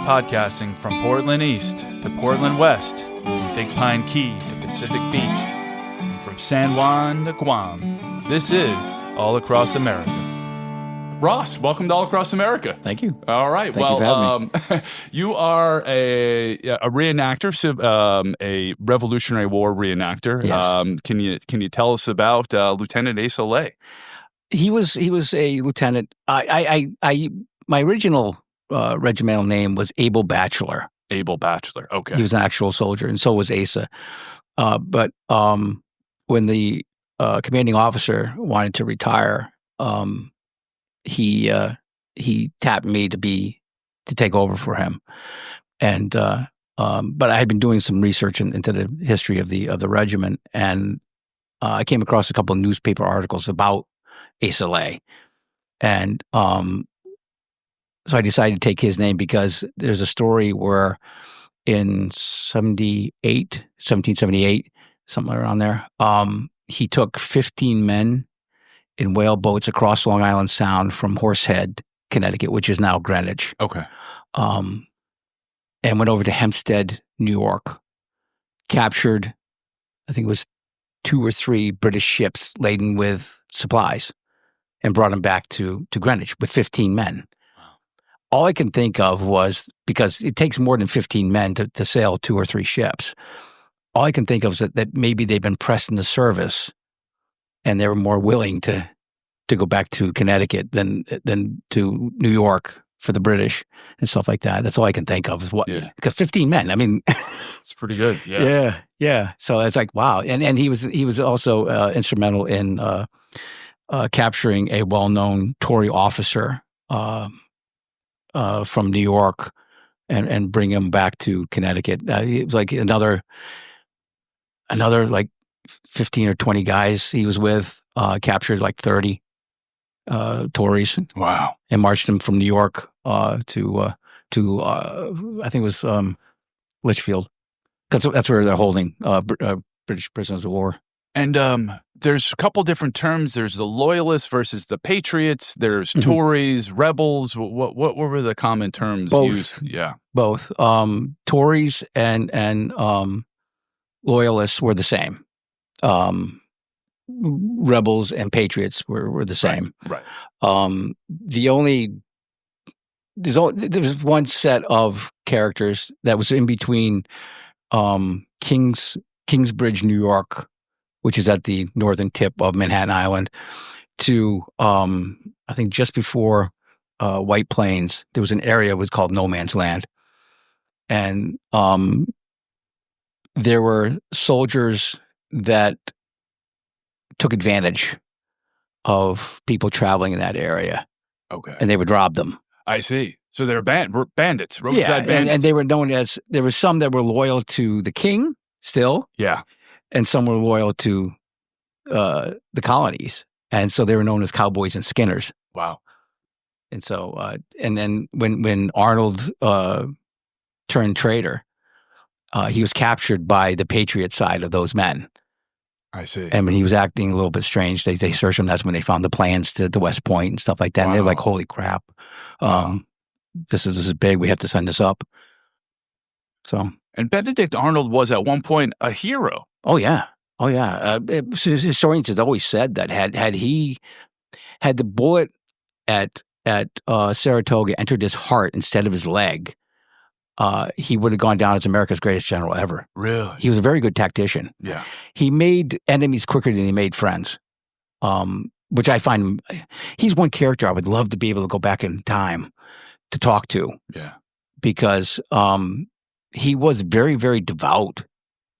Podcasting from Portland East to Portland West, from Big Pine Key to Pacific Beach, and from San Juan to Guam, this is All Across America. Ross, welcome to All Across America. Thank you. All right. Thank you for having me. You are a reenactor, a Revolutionary War reenactor. Yes. Can you tell us about Lieutenant Asa Lay? He was a lieutenant. My original regimental name was Able Bachelor. Able Bachelor. Okay. He was an actual soldier, and so was Asa. But when the commanding officer wanted to retire, he tapped me to take over for him, and but I had been doing some research into the history of the regiment, and I came across a couple of newspaper articles about Asa Lay, and so I decided to take his name because there's a story where in 1778, somewhere around there, he took 15 men in whaleboats across Long Island Sound from Horsehead, Connecticut, which is now Greenwich. Okay. And went over to Hempstead, New York, captured, I think it was 2 or 3 British ships laden with supplies, and brought them back to Greenwich with 15 men. All I can think of was, because it takes more than 15 men to sail 2 or 3 ships, all I can think of is that maybe they've been pressed into service and they were more willing to go back to Connecticut than to New York for the British and stuff like that. That's all I can think of is because 15 men, I mean. It's pretty good. Yeah. Yeah. So it's like, wow. And he was also instrumental in capturing a well-known Tory officer from New York and bring him back to Connecticut. It was like another like 15 or 20 guys he was with, captured like 30 Tories. Wow. And marched them from New York to I think it was Ridgefield. That's where they're holding British prisoners of war. And there's a couple different terms. There's the loyalists versus the patriots. There's Tories, rebels. What were the common terms used? Yeah, both. Tories and loyalists were the same. Rebels and patriots were the same. Right. There was one set of characters that was in between Kingsbridge, New York, which is at the northern tip of Manhattan Island, to I think just before White Plains. There was an area was called No Man's Land, and there were soldiers that took advantage of people traveling in that area. Okay, and they would rob them. I see. So they're bandits, roadside bandits, and they were known as. There were some that were loyal to the king still. Yeah. And some were loyal to the colonies, and so they were known as cowboys and skinners. Wow! And so, and then when Arnold turned traitor, he was captured by the Patriot side of those men. I see. And when he was acting a little bit strange, they searched him. That's when they found the plans to West Point and stuff like that. Wow. And they're like, "Holy crap! This is big. We have to send this up." So. And Benedict Arnold was at one point a hero. Oh yeah. Historians have always said that had the bullet at Saratoga entered his heart instead of his leg, he would have gone down as America's greatest general ever. Really? He was a very good tactician. Yeah. He made enemies quicker than he made friends, which I find he's one character I would love to be able to go back in time to talk to. Yeah. Because he was very, very devout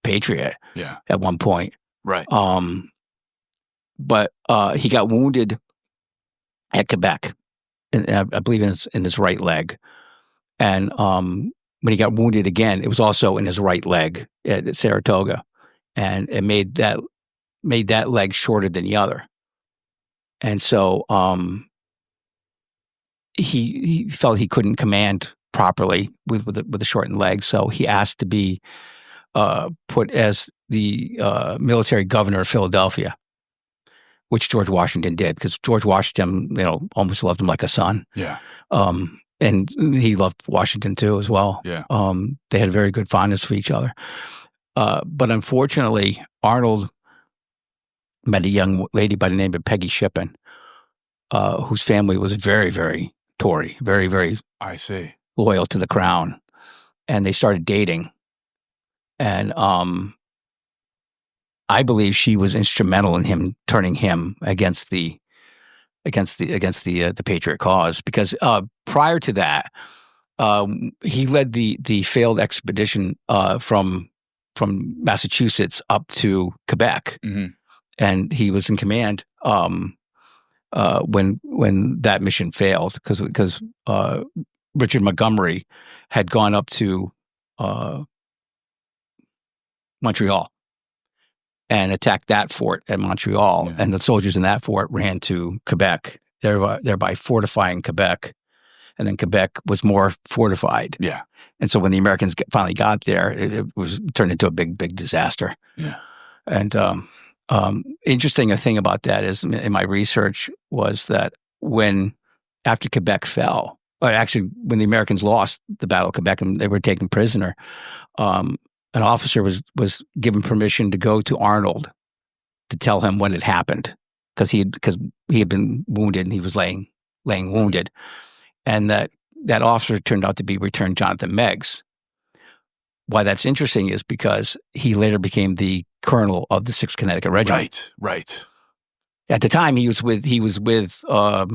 patriot. Yeah. At one point. Right. But he got wounded at Quebec, I believe in his right leg, and when he got wounded again, it was also in his right leg at Saratoga, and it made that leg shorter than the other, and so he felt he couldn't command properly with a shortened leg, so he asked to be put as the military governor of Philadelphia, which George Washington did, because George Washington, almost loved him like a son. Yeah. and he loved Washington too as well. Yeah. They had a very good fondness for each other. But unfortunately, Arnold met a young lady by the name of Peggy Shippen, whose family was very, very Tory, very, very I see. loyal to the crown. And they started dating. And I believe she was instrumental in him turning him against the Patriot cause, because prior to that, he led the failed expedition from Massachusetts up to Quebec, Mm-hmm. and he was in command when that mission failed because Richard Montgomery had gone up to Montreal and attacked that fort at Montreal, and the soldiers in that fort ran to Quebec, thereby fortifying Quebec, and then Quebec was more fortified. Yeah. And so when the Americans finally got there, it was turned into a big disaster. Yeah. And interesting thing about that is, in my research, was that after Quebec fell, or actually when the Americans lost the Battle of Quebec and they were taken prisoner, an officer was given permission to go to Arnold to tell him what had happened, because he had been wounded and he was laying wounded, and that officer turned out to be Returned Jonathan Meigs. Why that's interesting is because he later became the colonel of the 6th Connecticut Regiment. Right. At the time, he was with I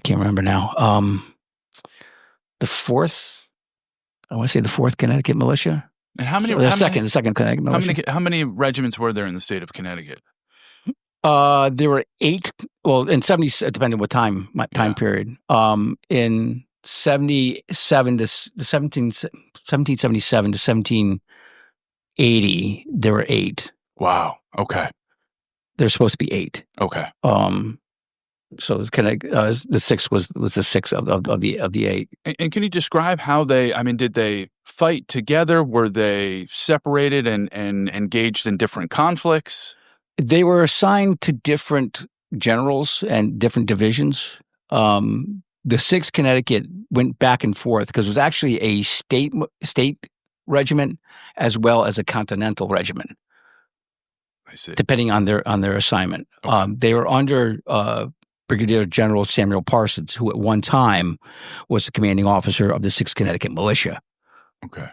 can't remember now. The 4th. I want to say the 4th Connecticut Militia. And how many? The second Connecticut Militia. How many regiments were there in the state of Connecticut? There were 8. Well, in 70, depending on what time period. In 1777 to 1780, there were 8. Wow. Okay. There's supposed to be 8. Okay. So it was the 6th was the 6th of the 8. And can you describe how did they fight together? Were they separated and engaged in different conflicts? They were assigned to different generals and different divisions. The 6th Connecticut went back and forth because it was actually a state regiment as well as a continental regiment. I see. Depending on their assignment. Okay. They were under Brigadier General Samuel Parsons, who at one time was the commanding officer of the 6th Connecticut Militia. Okay.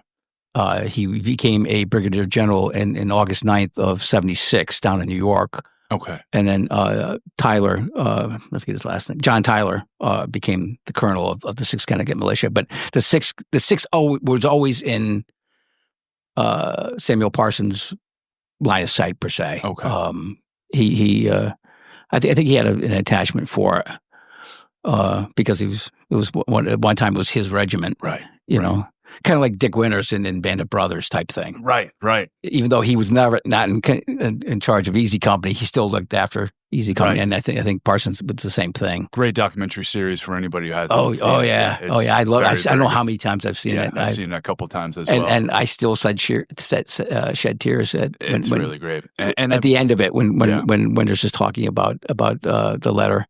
He became a brigadier general in August 9th of 76 down in New York. Okay. And then Tyler, I forget his last name, John Tyler, became the colonel of the 6th Connecticut Militia. But the 6th was always in Samuel Parsons' line of sight, per se. Okay. I think he had an attachment for it because at one time it was his regiment. Right. You know, kind of like Dick Winters in Band of Brothers type thing. Right. Even though he was not in charge of Easy Company, he still looked after Easy Company, right. And I think Parsons was the same thing. Great documentary series for anybody who hasn't seen it. Yeah. I love it. I don't know how many times I've seen it. I've seen it a couple times as well. And I still shed tears. It's really great. And at the end of it, when Winters is talking about the letter.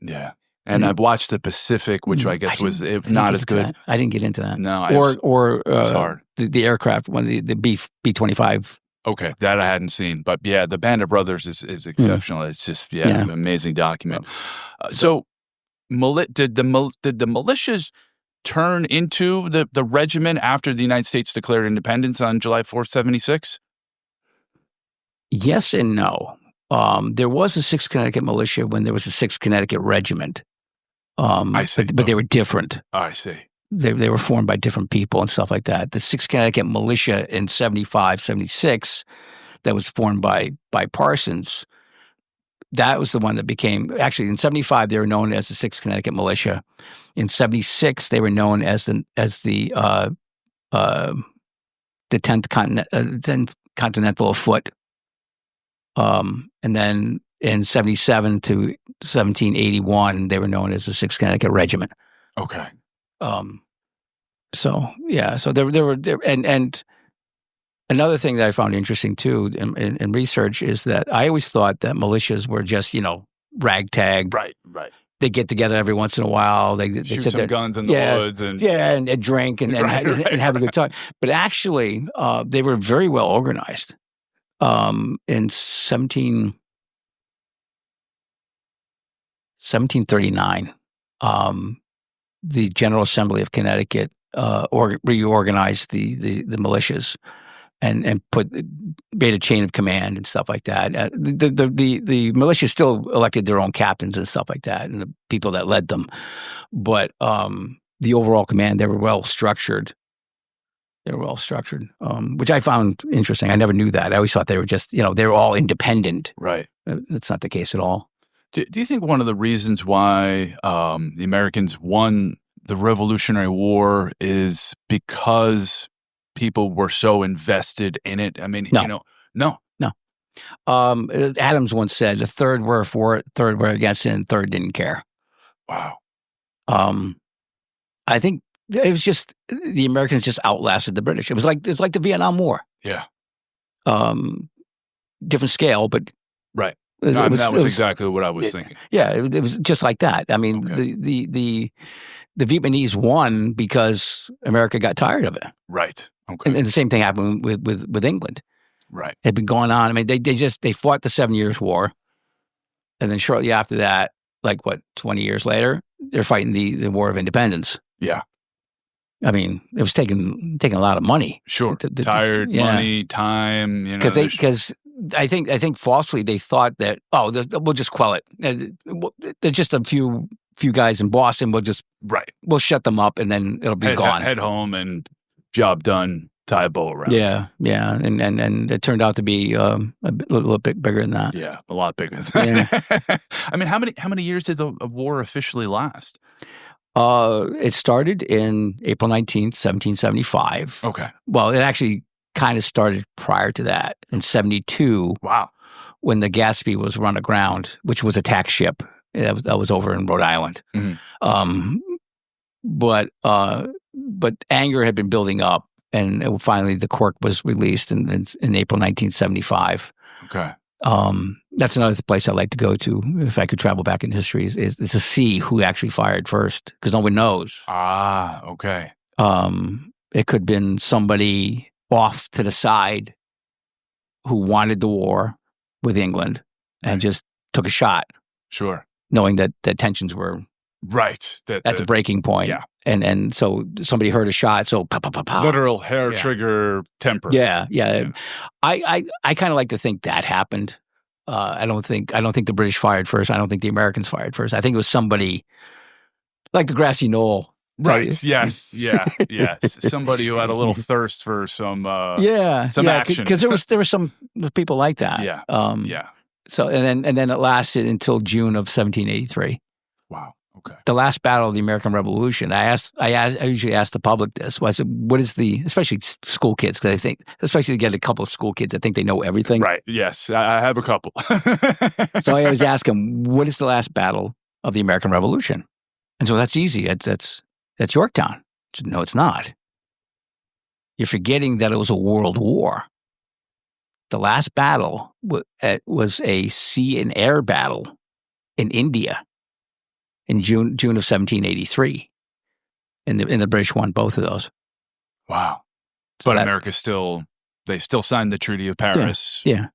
Yeah. And I've watched the Pacific, which I guess was not as good. I didn't get into that. No, it's hard. The aircraft, the B-25. Okay, that I hadn't seen, but yeah, the Band of Brothers is exceptional. It's just an amazing document. So, did the militias turn into the regiment after the United States declared independence on July 4th, 76? Yes and no. There was a 6th Connecticut Militia when there was a 6th Connecticut Regiment. I see. But they were different. Oh, I see. They were formed by different people and stuff like that. The 6th Connecticut Militia in 75, 76, that was formed by Parsons, that was the one that became, actually in 75, they were known as the 6th Connecticut Militia. In 76, they were known as the 10th Continental Foot. And then in 77 to 1781, they were known as the 6th Connecticut Regiment. Okay. So there were and another thing that I found interesting too in research is that I always thought that militias were just, ragtag. Right. they get together every once in a while. They Shoot sit some there, guns in the woods and and drink and and have a good time. But actually, they were very well organized. In 1739, the General Assembly of Connecticut reorganized the militias and made a chain of command and stuff like that. The militia still elected their own captains and stuff like that, and the people that led them. But the overall command, they were well structured. Which I found interesting. I never knew that. I always thought they were just, they were all independent. Right. That's not the case at all. Do you think one of the reasons why the Americans won the Revolutionary War is because people were so invested in it? I mean, no. Adams once said, a third were for it, third were against it, and third didn't care. Wow. I think it was just the Americans just outlasted the British. It's like the Vietnam War. Yeah. Different scale, but right. That was exactly what I was thinking. Yeah, it was just like that. I mean, okay. the Vietnamese won because America got tired of it. Right. Okay. And the same thing happened with England. Right. It had been going on. I mean, they fought the 7 Years' War, and then shortly after that, 20 years later, they're fighting the War of Independence. Yeah. I mean, it was taking a lot of money. Sure. Tired, money, time. Because I think falsely they thought that we'll just quell it. They're just a few guys in Boston. We'll shut them up and then it'll be gone. Head home and job done. Tie a bow around. Yeah, and it turned out to be a little bit bigger than that. Yeah, a lot bigger than that. Yeah. I mean, how many years did the war officially last? It started in April 19th, 1775. Okay. Well, it actually kind of started prior to that in 72. Wow. When the Gatsby was run aground, which was a tax ship. That was over in Rhode Island. Mm-hmm. But anger had been building up, and finally the cork was released in April 1975. Okay. That's another place I'd like to go to if I could travel back in history is to see who actually fired first, because no one knows. Ah, okay. It could have been somebody off to the side who wanted the war with England and just took a shot. Sure. Knowing that the tensions were right at the breaking point. Yeah. And so somebody heard a shot, so pow, pow, pow, pow. Literal hair trigger temper. Yeah. I kind of like to think that happened. I don't think the British fired first. I don't think the Americans fired first. I think it was somebody like the grassy knoll. Right. Yes. Yeah. Yes. Somebody who had a little thirst for some action. Because there were some people like that. Yeah. Yeah. So and then it lasted until June of 1783. Wow. Okay. The last battle of the American Revolution. I usually ask the public this. I said, what is especially school kids, because I think, especially to get a couple of school kids that think they know everything. Right. Yes. I have a couple. So I always ask them, what is the last battle of the American Revolution? And so that's easy. That's Yorktown. I said, no, it's not. You're forgetting that it was a world war. The last battle was a sea and air battle in India in June of 1783, and the British won both of those. Wow! But America still signed the Treaty of Paris. Yeah.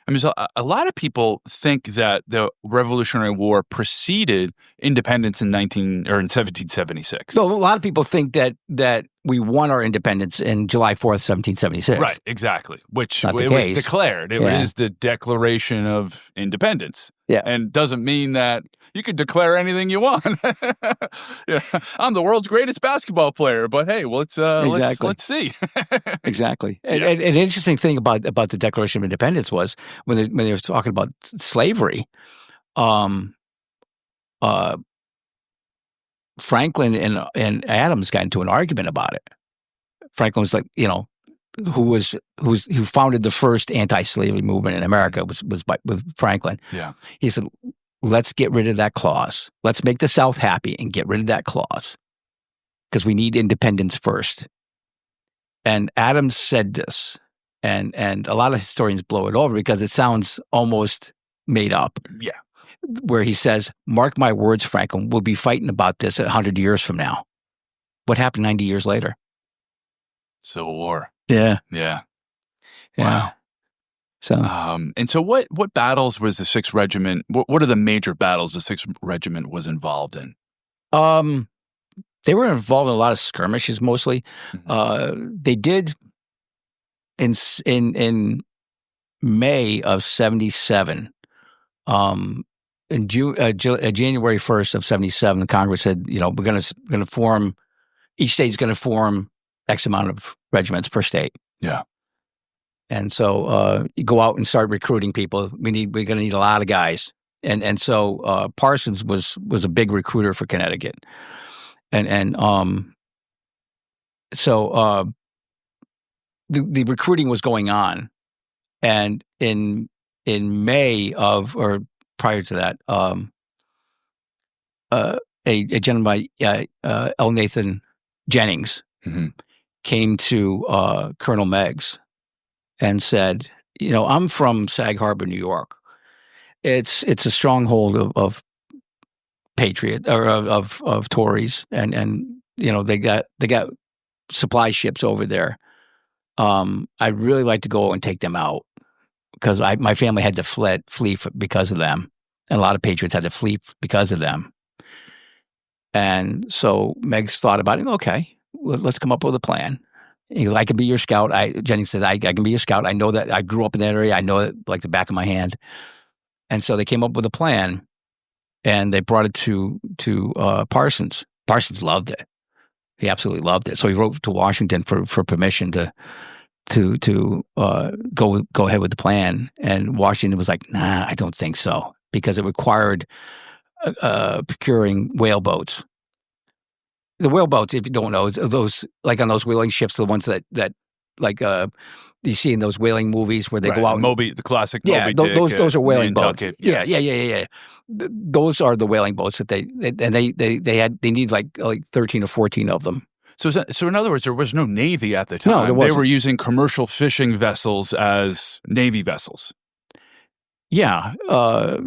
I mean, so a lot of people think that the Revolutionary War preceded independence in 1776. So a lot of people think that we won our independence in July 4th, 1776. Right, exactly. Which Not the it case. Was declared. It is the Declaration of Independence. Yeah. And doesn't mean that you could declare anything you want. Yeah. I'm the world's greatest basketball player, but hey, let's see. Exactly. And an interesting thing about the Declaration of Independence was when they were talking about slavery, Franklin and Adams got into an argument about it. Franklin was like, who founded the first anti-slavery movement in America was with Franklin. Yeah. He said, let's get rid of that clause. Let's make the South happy and get rid of that clause because we need independence first. And Adams said this, and a lot of historians blow it over because it sounds almost made up. Yeah. where he says, "Mark my words, Franklin, we'll be fighting about this 100 years from now." What happened 90 years later? Civil War. Yeah. Yeah. Yeah. Wow. So, and so what battles was the 6th Regiment, what are the major battles the 6th Regiment was involved in? they were involved in a lot of skirmishes mostly. They did in May of 77, in January 1st of 77, the Congress said, we're going to form, each state's going to form X amount of regiments per state. Yeah. And so you go out and start recruiting people. We're going to need a lot of guys. And so Parsons was a big recruiter for Connecticut. So the recruiting was going on. And in May of, or prior to that, a gentleman by L. Nathan Jennings came to Colonel Meigs and said, I'm from Sag Harbor, New York. It's a stronghold of patriot or of Tories, and they got supply ships over there. I'd really like to go and take them out because my family had to flee because of them, and a lot of patriots had to flee because of them. And so Meigs thought about it. Okay, let's come up with a plan. He goes, I can be your scout. Jennings said, I can be your scout. I know that I grew up in that area. I know it like the back of my hand. And so they came up with a plan, and they brought it to Parsons. Parsons loved it. He absolutely loved it. So he wrote to Washington for permission to go ahead with the plan. And Washington was like, nah, I don't think so, because it required procuring whaleboats. The whaleboats, if you don't know, those like on those whaling ships, the ones that like you see in those whaling movies where they go out. The classic Moby Dick. Those are whaling boats. Yes. Yeah. Those are the whaling boats that they need like 13 or 14 of them. So in other words, there was no Navy at the time. No, there wasn't. They were using commercial fishing vessels as Navy vessels. Yeah,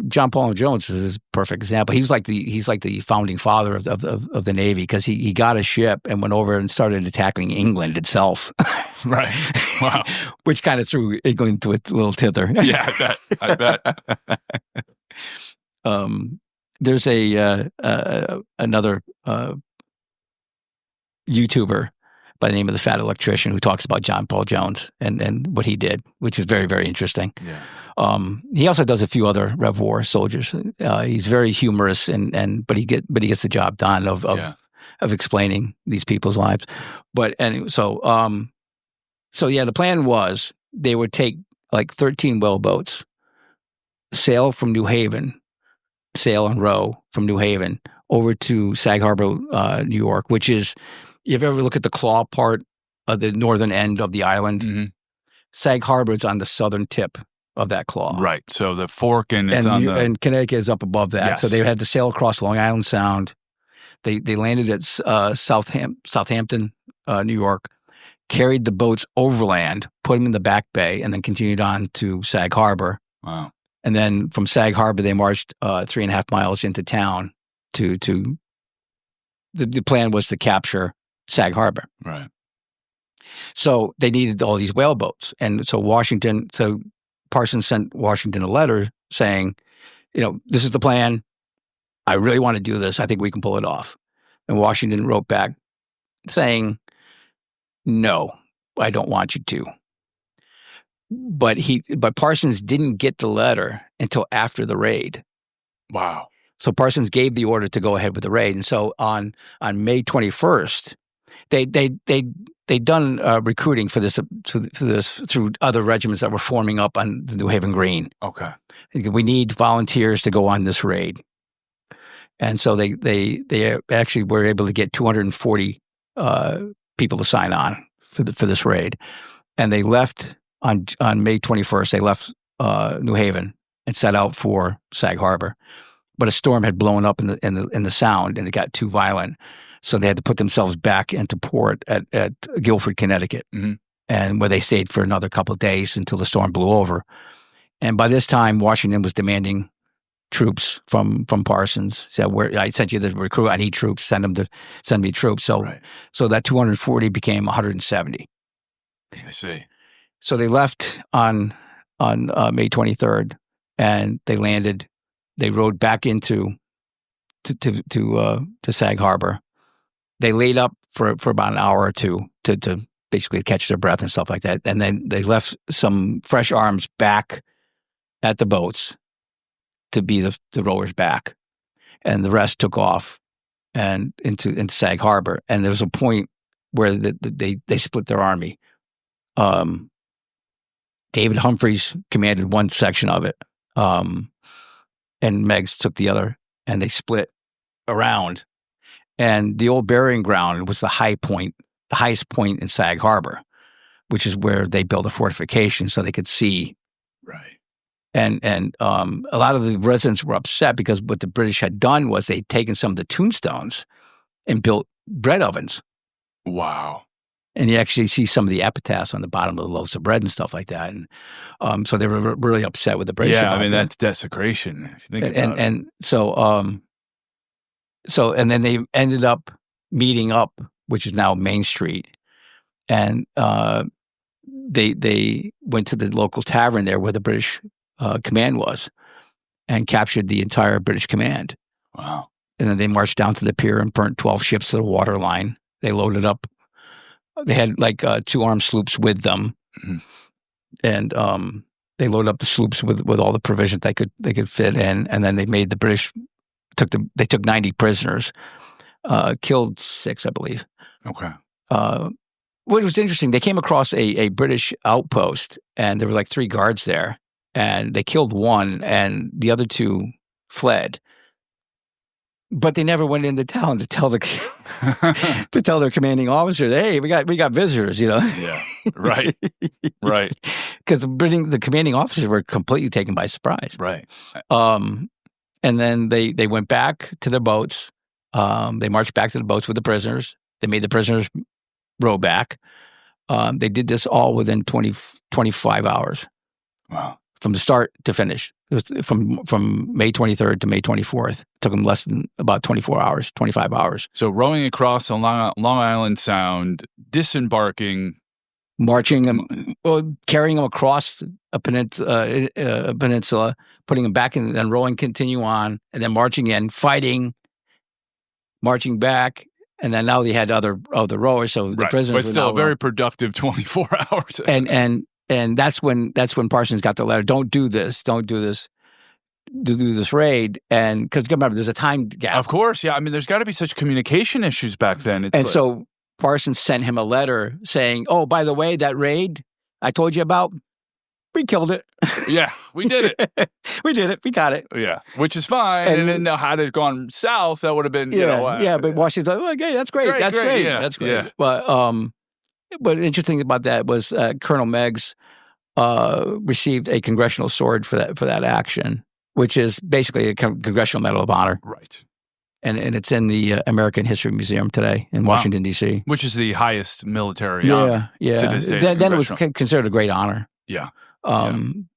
John Paul Jones is a perfect example. He's like the founding father of the Navy, because he got a ship and went over and started attacking England itself. Right. Wow. Which kind of threw England to a little tither. Yeah, I bet. There's another YouTuber by the name of the Fat Electrician who talks about John Paul Jones and what he did, which is very, very interesting. Yeah. He also does a few other Rev War soldiers. He's very humorous, but he gets the job done of explaining these people's lives. But anyway, so the plan was they would take like 13 whaleboats, sail and row from New Haven over to Sag Harbor, New York, which is, if you ever look at the claw part of the northern end of the island, Sag Harbor is on the southern tip of that claw. Right. So the fork and Connecticut is up above that. Yes. So they had to sail across Long Island Sound. They landed at Southampton, New York, carried the boats overland, put them in the back bay, and then continued on to Sag Harbor. Wow. And then from Sag Harbor, they marched 3.5 miles into town to the plan was to capture Sag Harbor. Right. So they needed all these whaleboats. And so Parsons sent Washington a letter saying, this is the plan. I really want to do this. I think we can pull it off. And Washington wrote back saying, no, I don't want you to. But Parsons didn't get the letter until after the raid. Wow. So Parsons gave the order to go ahead with the raid. And so on May 21st, they'd done recruiting for this through other regiments that were forming up on the New Haven Green. Okay. We need volunteers to go on this raid. And so they actually were able to get 240 people to sign on for this raid. And they left on May 21st. They left New Haven and set out for Sag Harbor. But a storm had blown up in the Sound, and it got too violent. So they had to put themselves back into port at Guilford, Connecticut, and where they stayed for another couple of days until the storm blew over. And by this time, Washington was demanding troops from Parsons. Said, "Where I sent you the recruit. I need troops. Send me troops." So that 240 became 170. I see. So they left on May 23rd, and they landed. They rode back into to Sag Harbor. They laid up for about an hour or two to basically catch their breath and stuff like that, and then they left some fresh arms back at the boats to be the rowers back, and the rest took off and into Sag Harbor. And there was a point where they split their army. David Humphreys commanded one section of it, and Meigs took the other, and they split around. And the old burying ground was the highest point in Sag Harbor, which is where they built a fortification so they could see. Right. And a lot of the residents were upset because what the British had done was they'd taken some of the tombstones and built bread ovens. Wow. And you actually see some of the epitaphs on the bottom of the loaves of bread and stuff like that. And so they were really upset with the British. Yeah, I mean, that's desecration. If you think about it. And so and then they ended up meeting up, which is now Main Street. And they went to the local tavern there where the British command was and captured the entire British command. Wow. And then they marched down to the pier and burnt 12 ships to the waterline. They loaded up. They had like 2 armed sloops with them. Mm-hmm. And they loaded up the sloops with all the provisions they could fit in. And then they made the British they took 90 prisoners, killed 6, I believe. Okay. What was interesting, they came across a British outpost, and there were like 3 guards there, and they killed 1, and the other 2 fled. But they never went into town to tell to tell their commanding officer, "Hey, we got visitors," Yeah, right, right. Because the commanding officers were completely taken by surprise. Right. And then they went back to their boats. They marched back to the boats with the prisoners. They made the prisoners row back. They did this all within 25 hours. Wow. From the start to finish. It was from May 23rd to May 24th. It took them less than about 24 hours, 25 hours. So rowing across on Long Island Sound, disembarking. Marching them, carrying them across a peninsula, putting them back in, then rowing, continue on, and then marching in, fighting, marching back, and then now they had other rowers, so the prisoners. But still, a very productive 24 hours. And that's when Parsons got the letter. Don't do this. Do this raid, and because remember, there's a time gap. Of course, yeah. I mean, there's got to be such communication issues back then. So Parsons sent him a letter saying, "Oh, by the way, that raid I told you about, we killed it. Yeah, we did it. We did it. We got it. Yeah, which is fine. And then had it gone south, that would have been, but Washington's like, okay, that's great. That's great. Yeah, that's great. Yeah. But interesting about that was Colonel Meigs received a congressional sword for that action, which is basically a Congressional Medal of Honor. Right. And it's in the American History Museum today in Washington, D.C. Which is the highest military honor to this day. Then it was considered a great honor. Yeah. And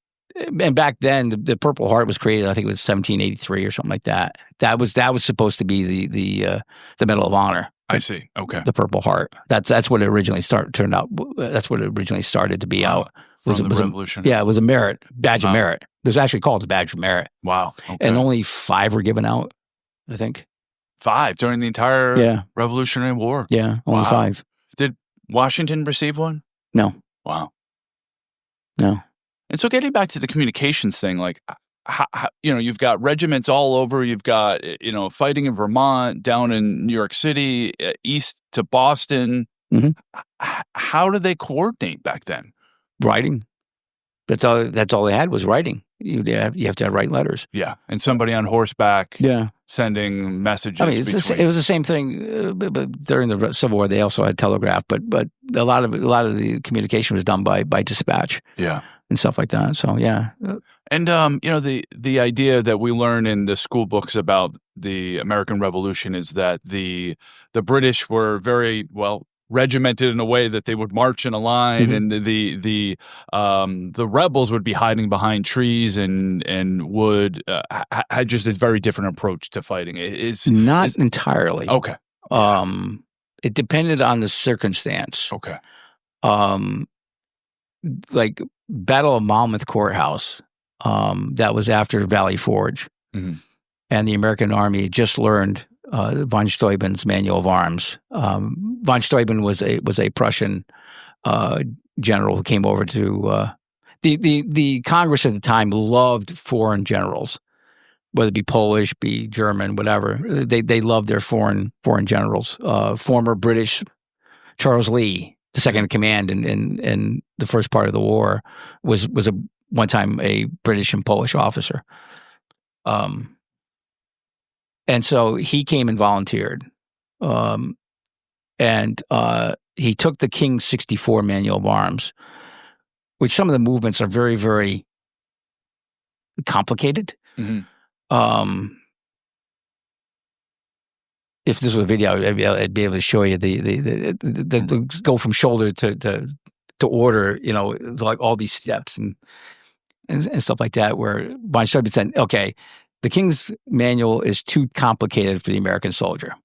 back then, the Purple Heart was created, I think it was 1783 or something like that. That was supposed to be the Medal of Honor. I see. Okay. The Purple Heart. That's what it originally turned out. That's what it originally started to be out. From the Revolution. It was a badge of merit. It was actually called the Badge of Merit. Wow. Okay. And only 5 were given out, I think. 5 during the entire Revolutionary War? Yeah, only 5. Did Washington receive one? No. Wow. No. And so getting back to the communications thing, like, how, you've got regiments all over. You've got, fighting in Vermont, down in New York City, east to Boston. Mm-hmm. How did they coordinate back then? Writing. That's all they had was writing. You have to write letters. Yeah, and somebody on horseback. Yeah. Sending messages. I mean, it was the same thing. But during the Civil War, they also had telegraph. But a lot of the communication was done by dispatch. Yeah. And stuff like that. So yeah. And the idea that we learn in the school books about the American Revolution is that the British were very regimented in a way that they would march in a line, Mm-hmm. and the rebels would be hiding behind trees and would had just a very different approach to fighting. Not entirely. Okay. It depended on the circumstance. Okay. Like Battle of Monmouth Courthouse, that was after Valley Forge, and the American Army had just learned von Steuben's Manual of Arms. Von Steuben was a Prussian general who came over to the Congress at the time loved foreign generals, whether it be Polish, be German, whatever. They loved their foreign generals. Former British Charles Lee, the second in command in the first part of the war, was one time a British and Polish officer. And so he came and volunteered. And he took the King's 64 Manual of Arms, which some of the movements are very, very complicated. If this was a video, I'd be able to show you the go from shoulder to order, like all these steps and stuff like that, where von Steuben said, okay, the King's Manual is too complicated for the American soldier.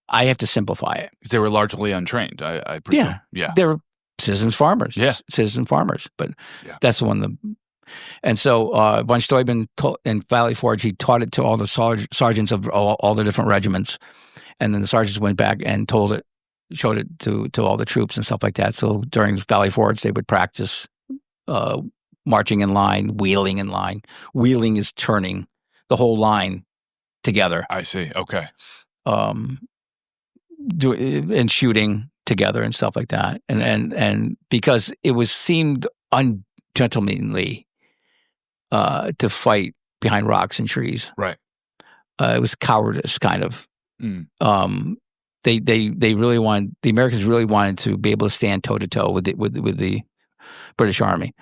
I have to simplify it. They were largely untrained, I presume. Yeah. They were citizen farmers. Yeah. Citizen farmers. But that's the one. And so von Steuben in Valley Forge, he taught it to all the sergeants of all the different regiments. And then the sergeants went back and showed it to all the troops and stuff like that. So during Valley Forge, they would practice marching in line, wheeling in line. Wheeling is turning the whole line together. I see. Okay. And shooting together and stuff like that. And because it was seemed ungentlemanly to fight behind rocks and trees. Right. It was cowardice, kind of. They really wanted, the Americans really wanted to be able to stand toe to toe with the British Army,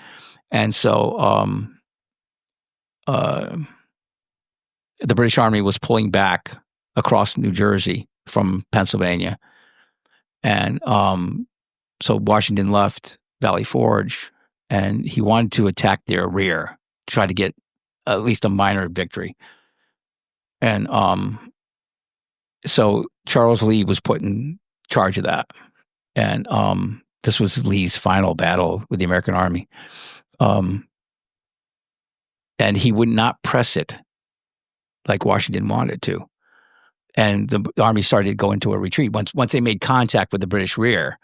and so the British Army was pulling back across New Jersey from Pennsylvania, and so Washington left Valley Forge, and he wanted to attack their rear, try to get at least a minor victory. And so Charles Lee was put in charge of that. And this was Lee's final battle with the American Army. And he would not press it like Washington wanted to. And the army started to go into a retreat. Once they made contact with the British rear,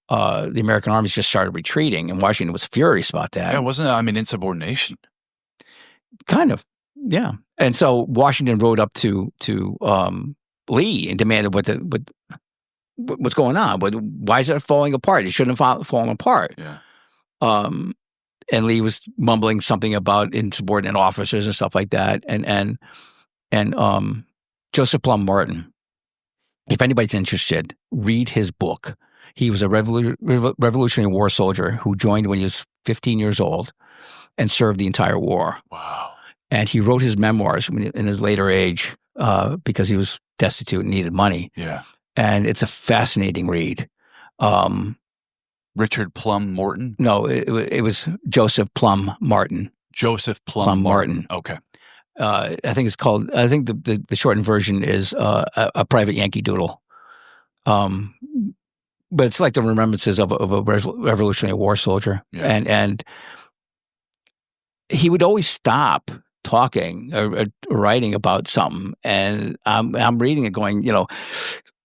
the American armies just started retreating, and Washington was furious about that. Yeah, wasn't it, insubordination? Kind of, yeah. And so Washington rode up to Lee and demanded what's going on. Why is it falling apart? It shouldn't have fallen apart. Yeah. And Lee was mumbling something about insubordinate officers and stuff like that. And Joseph Plum Martin, if anybody's interested, read his book. He was a Revolutionary War soldier who joined when he was 15 years old and served the entire war. Wow. And he wrote his memoirs in his later age because he was destitute and needed money. Yeah. And it's a fascinating read. Richard Plum Morton? No, it was Joseph Plum Martin. Joseph Plum Martin. Okay. I think it's called, the shortened version is a Private Yankee Doodle. But it's like the remembrances of a Revolutionary War soldier. Yeah. And he would always stop talking or writing about something. And I'm reading it going,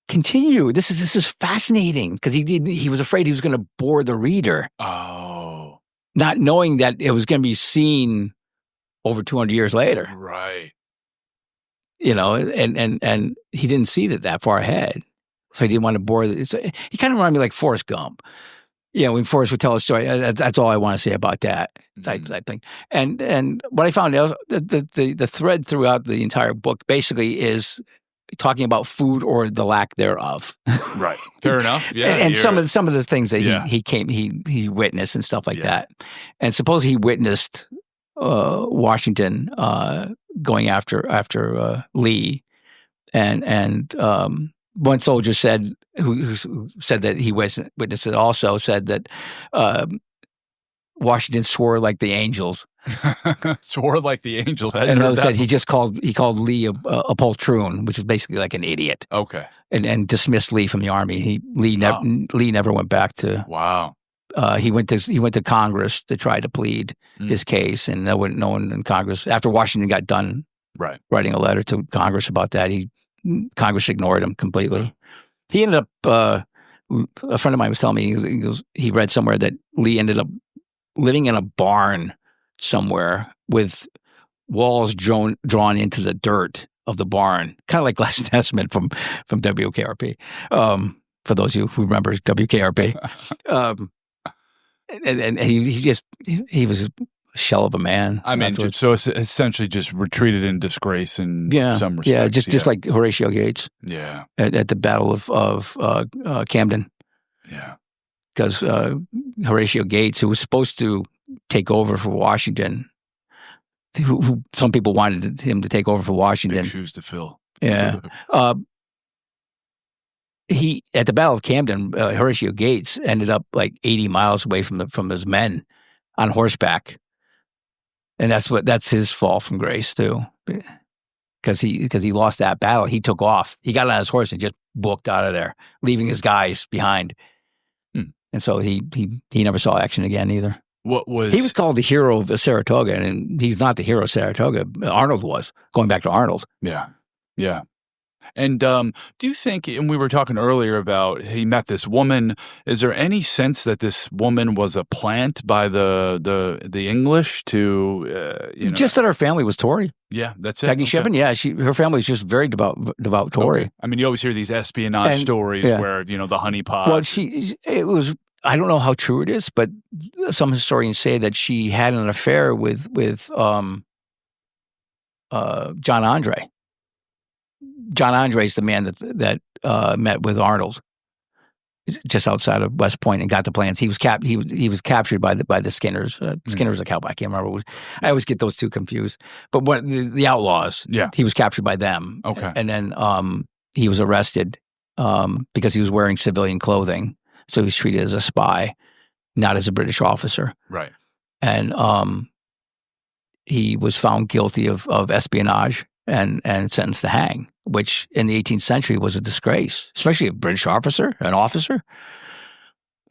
continue. This is fascinating, because he was afraid he was going to bore the reader. Oh. Not knowing that it was going to be seen over 200 years later. Right. And he didn't see that far ahead. So he didn't want to bore. He kind of reminded me like Forrest Gump. When Forrest would tell a story, that's all I want to say about that type thing. And what I found out, the thread throughout the entire book basically is talking about food or the lack thereof. Right. Fair enough. Yeah. and some of the things that he witnessed and stuff like that. And suppose he witnessed Washington going after Lee, and one soldier said, who said that he witnessed it also said that Washington swore like the angels. Swore like the angels. And another said he called Lee a poltroon, which is basically like an idiot. Okay. And dismissed Lee from the army. Lee never went back to. Wow. He went to Congress to try to plead his case, and no one in Congress, after Washington got done writing a letter to Congress about that, Congress ignored him completely. He ended up. A friend of mine was telling me he read somewhere that Lee ended up living in a barn somewhere with walls drawn into the dirt of the barn, kind of like Last Testament from WKRP. For those of you who remember WKRP. And he was a shell of a man. I mean, afterwards. so it's essentially just retreated in disgrace in some respects. Yeah, just like Horatio Gates. Yeah. At the Battle of Camden. Yeah. Because Horatio Gates, who was supposed to take over for Washington, who some people wanted him to take over for Washington. Big shoes to fill. Yeah. He at the Battle of Camden, Horatio Gates ended up like 80 miles away from his men on horseback, and that's his fall from grace too, because he lost that battle. He took off. He got on his horse and just booked out of there, leaving his guys behind. And so he never saw action again either. He was called the hero of Saratoga, and he's not the hero of Saratoga. Arnold was, going back to Arnold. Yeah. Yeah. And do you think, and we were talking earlier about he met this woman, is there any sense that this woman was a plant by the English to, Just that her family was Tory. Yeah, that's it. Peggy Shippen, yeah, her family was just very devout Tory. Okay. I mean, you always hear these espionage stories where, the honeypot. Well, I don't know how true it is, but some historians say that she had an affair with John Andre. John Andre is the man that met with Arnold just outside of West Point and got the plans. He was captured by the Skinners. Skinner was a cowboy. I can't remember. I always get those two confused. But the outlaws. Yeah, he was captured by them. Okay, and then he was arrested because he was wearing civilian clothing, so he was treated as a spy, not as a British officer. Right. And he was found guilty of espionage and sentenced to hang, which in the 18th century was a disgrace, especially a British officer, an officer.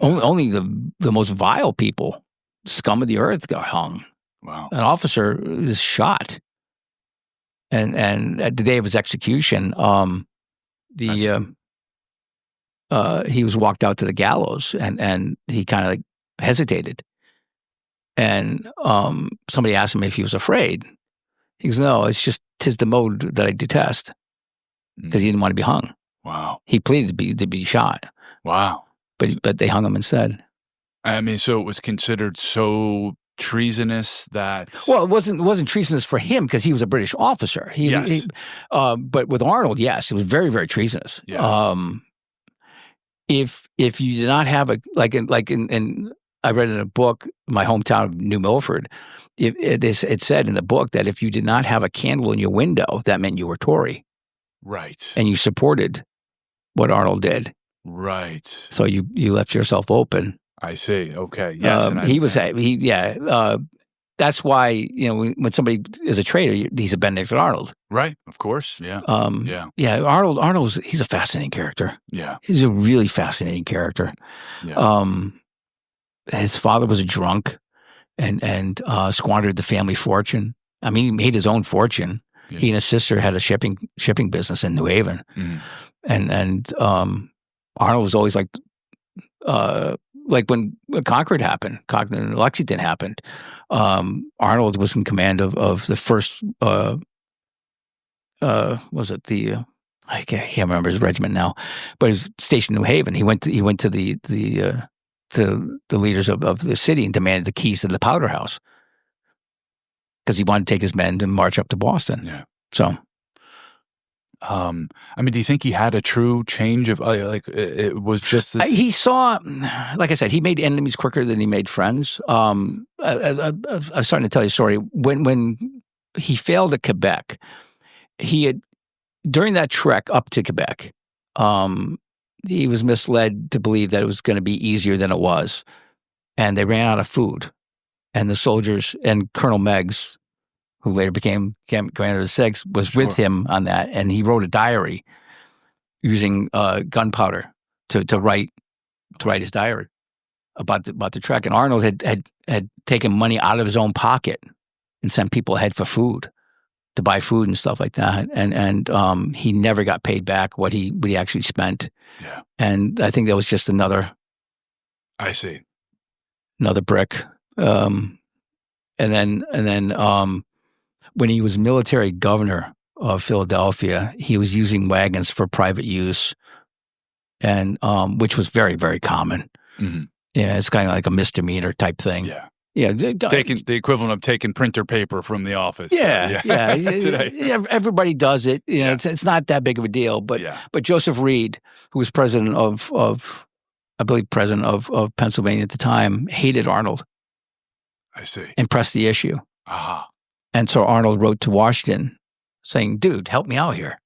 Only the most vile people, scum of the earth, got hung. Wow. An officer is shot. And at the day of his execution, he was walked out to the gallows, and he kind of like hesitated. And somebody asked him if he was afraid. He goes, "No, it's just 'tis the mode that I detest," because he didn't want to be hung. Wow. He pleaded to be shot. Wow. But they hung him instead. I mean, so it was considered so treasonous that. Well, it wasn't treasonous for him because he was a British officer. Yes. But with Arnold, yes, it was very, very treasonous. Yeah. If you did not have in I read in a book, my hometown of New Milford, it said in the book that if you did not have a candle in your window, that meant you were Tory. Right. And you supported what Arnold did. Right. So you left yourself open. I see. Okay. Yes. That's why, when somebody is a traitor, he's a Benedict Arnold. Right. Of course. Yeah. Yeah. He's a fascinating character. Yeah. He's a really fascinating character. Yeah. His father was a drunk and squandered the family fortune. I mean, he made his own fortune. Yeah. He and his sister had a shipping business in New Haven. Mm. And Arnold was always like when Concord and Lexington happened, Arnold was in command of the first, I can't remember his regiment now, but he was stationed in New Haven. He went to the leaders of the city and demanded the keys to the powder house because he wanted to take his men to march up to Boston. Yeah. So, I mean, do you think he had a true change of it was just this? He saw, like I said, he made enemies quicker than he made friends. I was starting to tell you a story when he failed at Quebec. He had during that trek up to Quebec. he was misled to believe that it was going to be easier than it was. And they ran out of food. And the soldiers and Colonel Meggs, who later became commander of the Sixth, was with him on that. And he wrote a diary using gunpowder to write his diary about the trek. And Arnold had taken money out of his own pocket and sent people ahead for food, to buy food and stuff like that. And he never got paid back what he actually spent. Yeah. And I think that was just another brick. And then when he was military governor of Philadelphia, he was using wagons for private use, and which was very, very common. Mm-hmm. Yeah, it's kind of like a misdemeanor type thing. Yeah. Yeah, taking the equivalent of taking printer paper from the office. Yeah. Today. Everybody does it. You know, it's not that big of a deal. But Joseph Reed, who was president of Pennsylvania at the time, hated Arnold. I see. And pressed the issue. Uh-huh. And so Arnold wrote to Washington saying, "Dude, help me out here.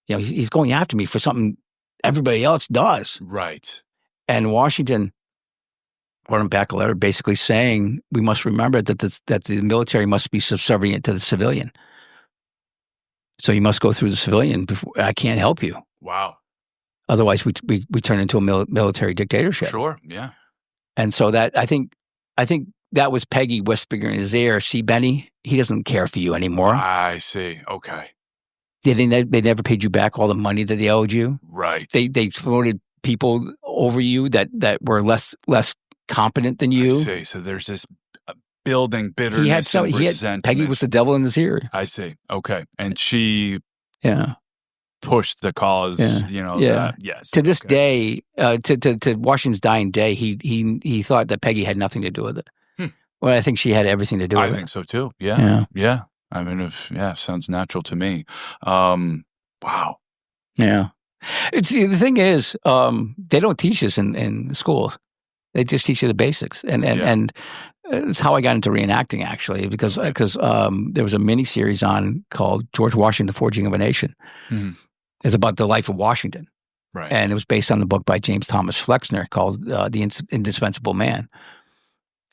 You know, he's going after me for something everybody else does." Right. And Washington wrote him back a letter basically saying, "We must remember that the military must be subservient to the civilian. So you must go through the civilian before I can't help you. Wow. Otherwise, we turn into a military dictatorship." Sure. Yeah. And so that I think that was Peggy whispering in his ear, "See, Benny, he doesn't care for you anymore." I see. Okay. They never paid you back all the money that they owed you. Right. They promoted people over you that were less competent than you. I see. So there's this building bitterness and resentment. Peggy was the devil in his ear. I see. Okay. And she yeah. pushed the cause, you know. Yeah. Yes. To this day, to Washington's dying day, he thought that Peggy had nothing to do with it. Well, I think she had everything to do with it. I think so too. Yeah. I mean, sounds natural to me. Wow. Yeah. The thing is, they don't teach us in school. They just teach you the basics, and it's how I got into reenacting actually, because there was a mini series called George Washington: The Forging of a Nation. Mm-hmm. It's about the life of Washington, right? And it was based on the book by James Thomas Flexner called The Indispensable Man.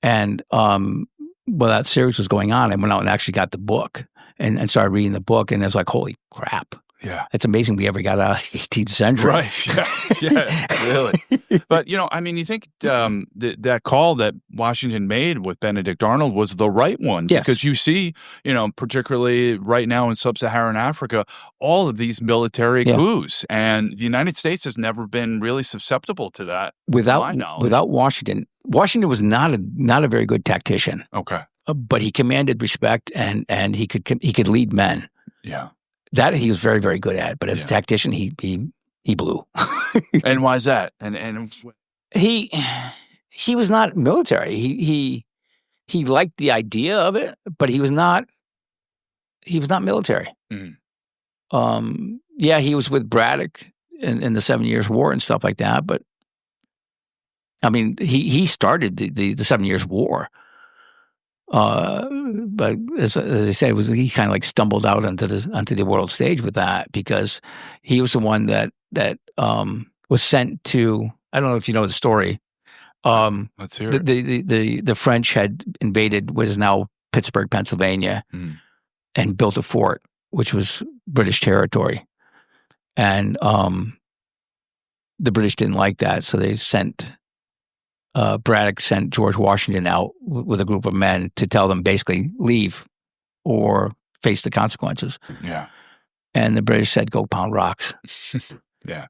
And while that series was going on, I went out and actually got the book and started reading the book, and it was like, holy crap. Yeah. It's amazing we ever got out of the 18th century. Right. Yeah, really. But, you know, I mean, you think that call that Washington made with Benedict Arnold was the right one. Yes. Because you see, you know, particularly right now in sub-Saharan Africa, all of these military coups. And the United States has never been really susceptible to that, to my knowledge. Without Washington was not a very good tactician. Okay. But he commanded respect and he could lead men. Yeah. That he was very, very good at, but as a tactician, he blew. And why is that? And he was not military. He liked the idea of it, but he was not military. Mm-hmm. He was with Braddock in the 7 Years' War and stuff like that. But I mean, he started the 7 Years' War. But as I said, he kind of like stumbled out onto the world stage with that, because he was the one that was sent to. I don't know if you know the story. Let's hear it. The French had invaded what is now Pittsburgh, Pennsylvania, and built a fort, which was British territory, and the British didn't like that, so they sent. Braddock sent George Washington out with a group of men to tell them basically leave or face the consequences. Yeah. And the British said, "Go pound rocks." Yeah.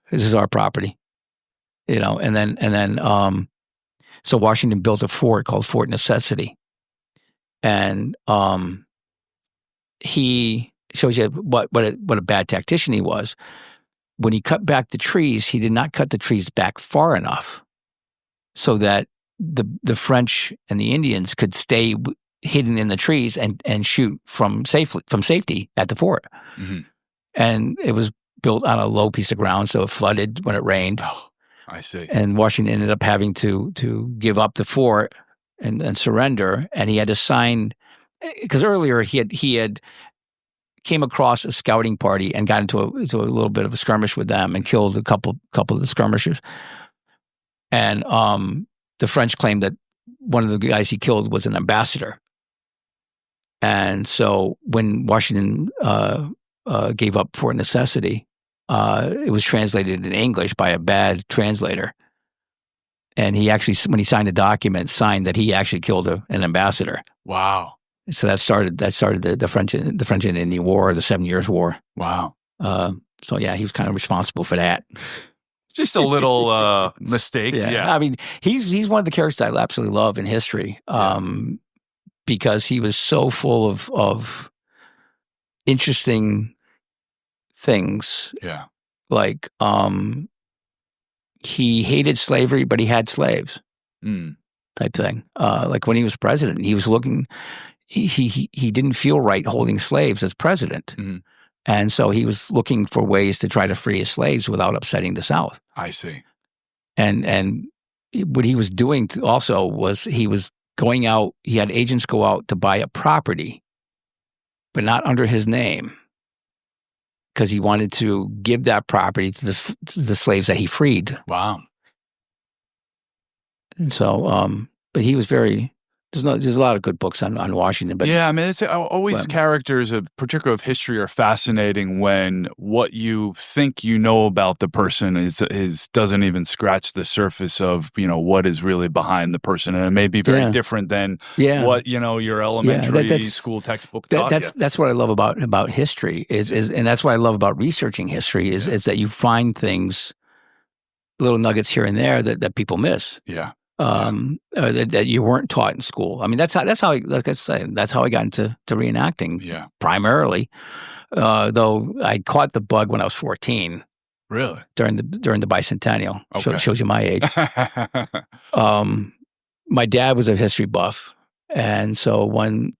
This is our property. You know, and then so Washington built a fort called Fort Necessity. And he shows you what a bad tactician he was. When he cut back the trees, he did not cut the trees back far enough so that the French and the Indians could stay hidden in the trees and shoot from safety at the fort. Mm-hmm. And it was built on a low piece of ground, so it flooded when it rained. Oh, I see. And Washington ended up having to give up the fort and surrender. And he had to sign, because earlier he had came across a scouting party and got into a little bit of a skirmish with them and killed a couple of the skirmishers. And the French claimed that one of the guys he killed was an ambassador. And so when Washington gave up for necessity, it was translated in English by a bad translator. And he actually, when he signed a document, signed that he actually killed an ambassador. Wow. So that started the French and Indian War, the 7 Years' War. Wow. So yeah, he was kind of responsible for that. Just a little mistake. Yeah. I mean, he's one of the characters I absolutely love in history, because he was so full of interesting things. Yeah. Like he hated slavery, but he had slaves. Type thing. Like when he was president, he was looking. He didn't feel right holding slaves as president. Mm-hmm. And so he was looking for ways to try to free his slaves without upsetting the South. I see. And what he was doing also was he was going out, he had agents go out to buy a property, but not under his name, because he wanted to give that property to the slaves that he freed. Wow. And so, but he was very... There's a lot of good books on Washington, but yeah, I mean, it's always characters, particular of history, are fascinating when what you think you know about the person is doesn't even scratch the surface of what is really behind the person, and it may be very different than what your elementary school textbook taught you. That's what I love about history is and that's what I love about researching history is that you find things, little nuggets here and there that people miss. Yeah. That you weren't taught in school. I mean, that's how I got into reenacting. Yeah. Primarily, though I caught the bug when I was 14. Really? During the bicentennial. Okay. Shows you my age. My dad was a history buff, and so one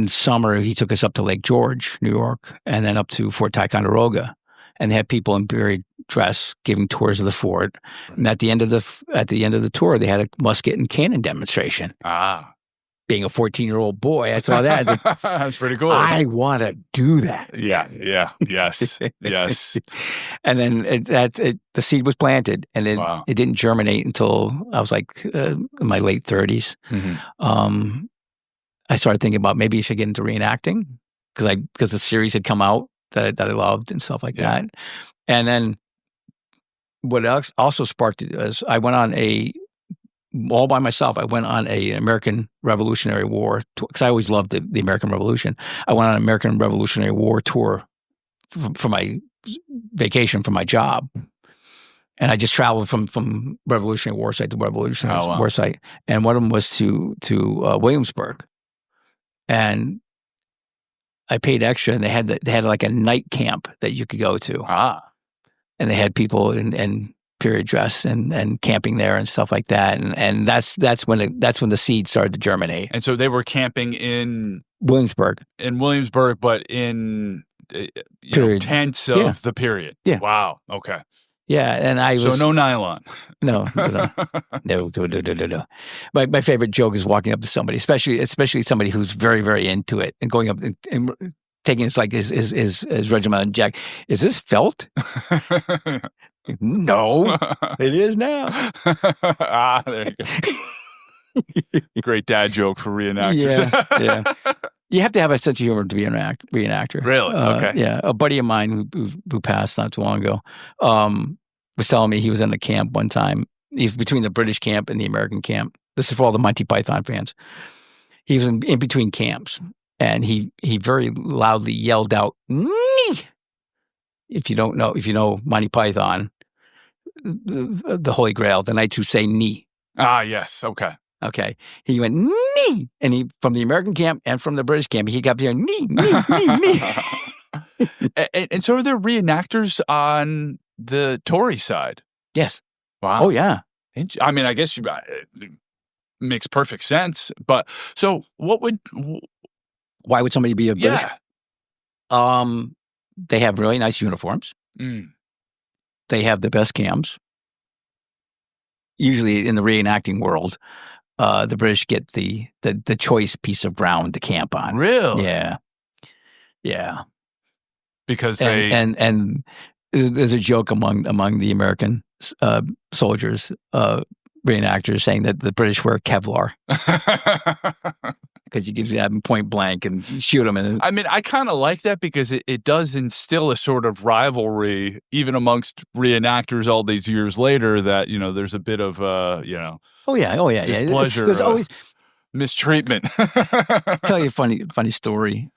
summer he took us up to Lake George, New York, and then up to Fort Ticonderoga, and they had people in period dress giving tours of the fort. Right. And at the end of the tour, they had a musket and cannon demonstration. Being a 14-year-old boy, I saw that. That's pretty cool. I want to do that. Yeah. Yes. And then the seed was planted, and it didn't germinate until I was like in my late 30s. Mm-hmm. I started thinking about maybe you should get into reenacting because the series had come out that I loved and stuff like that. And then what also sparked it was I went on all by myself. I went on an American Revolutionary War tour because I always loved the American Revolution. I went on an American Revolutionary War tour for my vacation from my job. And I just traveled from Revolutionary War site to Revolutionary War site. And one of them was to Williamsburg. And I paid extra, and they had like a night camp that you could go to. And they had people in period dress and camping there and stuff like that. And that's when the seed started to germinate. And so they were camping in Williamsburg. But in tents of the period. Yeah. Wow. Okay. Yeah, and I was... So no nylon. No. My favorite joke is walking up to somebody, especially somebody who's very, very into it, and going up and taking his regimental jack. Is this felt? No, it is now. There you go. Great dad joke for reenactors. Yeah. You have to have a sense of humor to be an reenactor. Really? Okay. Yeah. A buddy of mine who passed not too long ago was telling me he was in the camp one time. He's between the British camp and the American camp. This is for all the Monty Python fans. He was in between camps, and he very loudly yelled out, "Nee!" If you know Monty Python, the Holy Grail, the knights who say "Nee." Yes. Okay. He went, "Nee!" And he, from the American camp and from the British camp, he kept hearing, "Nee, nee, nee, nee." And so are there reenactors on the Tory side? Yes. Wow. Oh, yeah. I mean, I guess it makes perfect sense. But so why would somebody be a British? Yeah. They have really nice uniforms. They have the best cams. Usually in the reenacting world, the British get the choice piece of ground to camp on. Really? Yeah. Yeah. because And there's a joke among the American soldiers, reenactors, saying that the British wear Kevlar because you can have them point blank and shoot them. And I mean, I kind of like that because it does instill a sort of rivalry, even amongst reenactors all these years later, that, there's a bit of, oh yeah, displeasure, there's always mistreatment. tell you a funny story.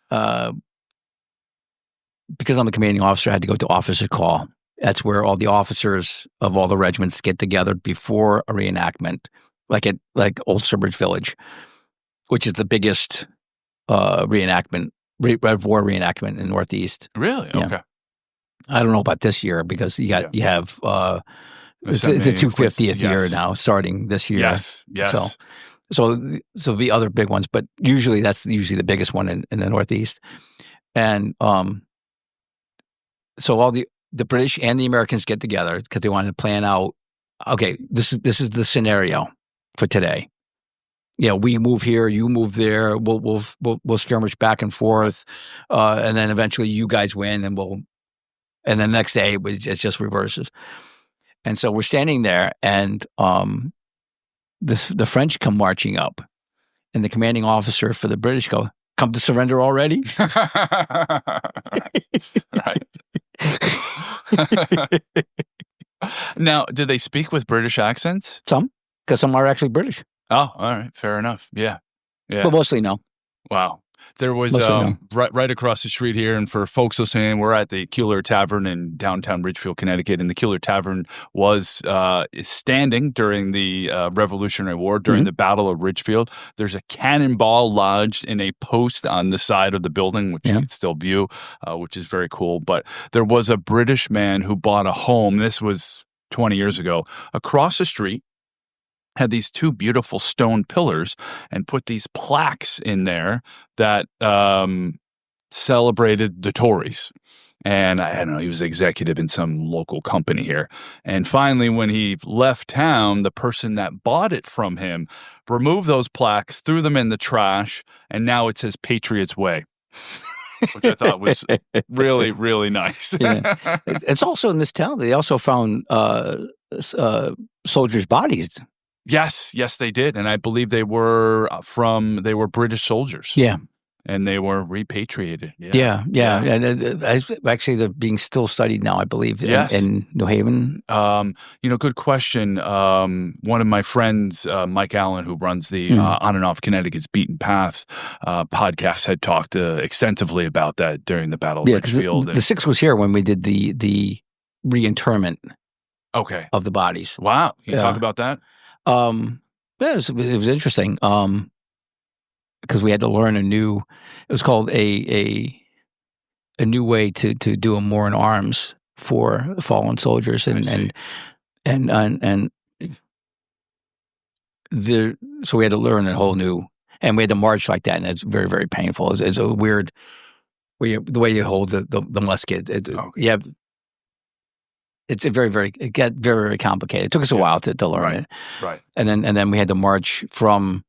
Because I'm a commanding officer, I had to go to officer call. That's where all the officers of all the regiments get together before a reenactment, like Old Sturbridge Village, which is the biggest reenactment, Red War reenactment in the Northeast. Really? Yeah. Okay. I don't know about this year because you have it's a 250th year now, starting this year. Yes. So the other big ones, but that's usually the biggest one in the Northeast, and so all the British and the Americans get together because they wanted to plan out. Okay, this is the scenario for today. We move here, you move there. We'll skirmish back and forth, and then eventually you guys win, and then the next day it just reverses. And so we're standing there, and the French come marching up, and the commanding officer for the British go, "Come to surrender already?" Right. Now, do they speak with British accents? Some, because some are actually British. Oh, all right. Fair enough. Yeah. But mostly no. Wow. There was right across the street here, and for folks listening, we're at the Keeler Tavern in downtown Ridgefield, Connecticut, and the Keeler Tavern was standing during the Revolutionary War, during the Battle of Ridgefield. There's a cannonball lodged in a post on the side of the building, which you can still view, which is very cool. But there was a British man who bought a home, this was 20 years ago, across the street, had these two beautiful stone pillars and put these plaques in there that celebrated the Tories. And I don't know, he was executive in some local company here. And finally, when he left town, the person that bought it from him removed those plaques, threw them in the trash, and now it says Patriots Way. Which I thought was really, really nice. Yeah. It's also in this town. They also found soldiers' bodies. Yes, they did, and I believe they were British soldiers. Yeah, and they were repatriated. Yeah. And actually, they're being still studied now, I believe. Yes. in New Haven. Good question. One of my friends, Mike Allen, who runs the On and Off Connecticut's Beaten Path podcast, had talked extensively about that during the Battle of Ridgefield. The 6th was here when we did the reinterment. Okay. Of the bodies. Wow, can you talk about that? It was interesting because we had to learn it was called a new way to do a more in arms for fallen soldiers, so we had to learn a whole new, and we had to march like that, and it's very, very painful. It's a weird the way you hold the musket. It's it got very, very complicated. It took us a while to learn it. Right. And then we had to march from,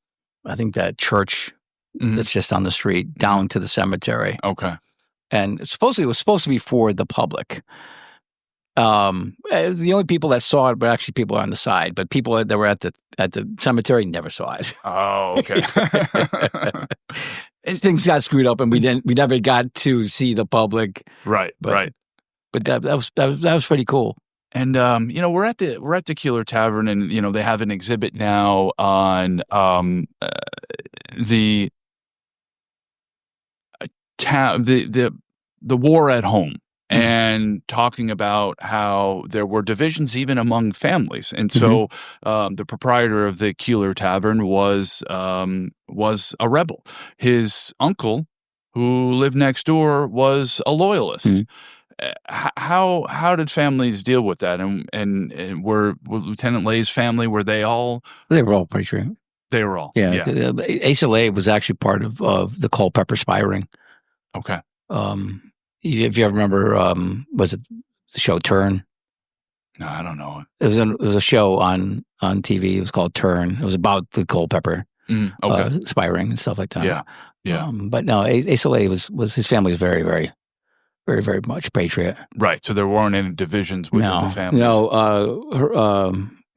I think, that church that's just on the street down to the cemetery. Okay. And it was supposed to be for the public. The only people that saw it were actually people on the side, but people that were at the cemetery never saw it. Oh, okay. And things got screwed up, and we never got to see the public. Right. But that was pretty cool. And we're at the Keeler Tavern, and they have an exhibit now on the war at home, and talking about how there were divisions even among families. And so the proprietor of the Keeler Tavern was a rebel. His uncle, who lived next door, was a loyalist. How did families deal with that? And were Lieutenant Lay's family, were they all? They were all pretty true. They were all. Yeah. Asa Lay was actually part of the Culpeper spy ring. Okay. If you ever remember, was it the show Turn? No, I don't know. It was a show on TV. It was called Turn. It was about the Culpeper spy ring and stuff like that. Yeah. Yeah. But no, Asa Lee was his family was very, very, very, very much patriot. Right. So there weren't any divisions within the families.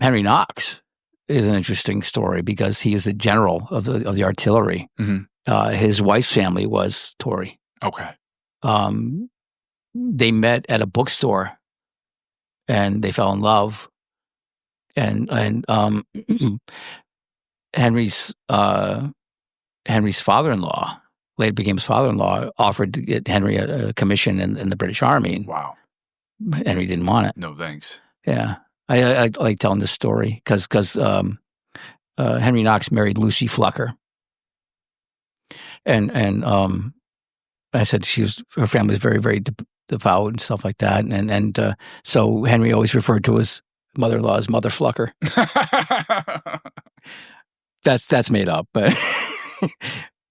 Henry Knox is an interesting story because he is the general of the artillery. Mm-hmm. His wife's family was Tory. Okay. They met at a bookstore, and they fell in love. And Henry's father-in-law, later became his father-in-law, offered to get Henry a commission in the British Army. Wow. Henry didn't want it. No thanks. Yeah. I like telling this story because Henry Knox married Lucy Flucker. And I said her family was very, very devout and stuff like that. And so Henry always referred to his mother-in-law as Mother Flucker. That's made up, but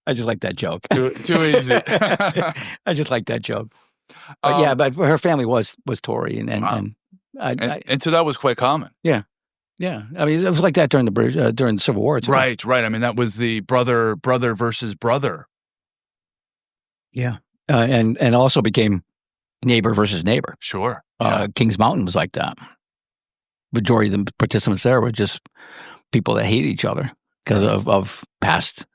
I just like that joke. Too easy. I just like that joke. But but her family was Tory, and so that was quite common. Yeah. Yeah. I mean, it was like that during the Civil War too. Right. I mean, that was the brother versus brother. Yeah. And also became neighbor versus neighbor. Sure. Yeah. Kings Mountain was like that. Majority of the participants there were just people that hated each other because of past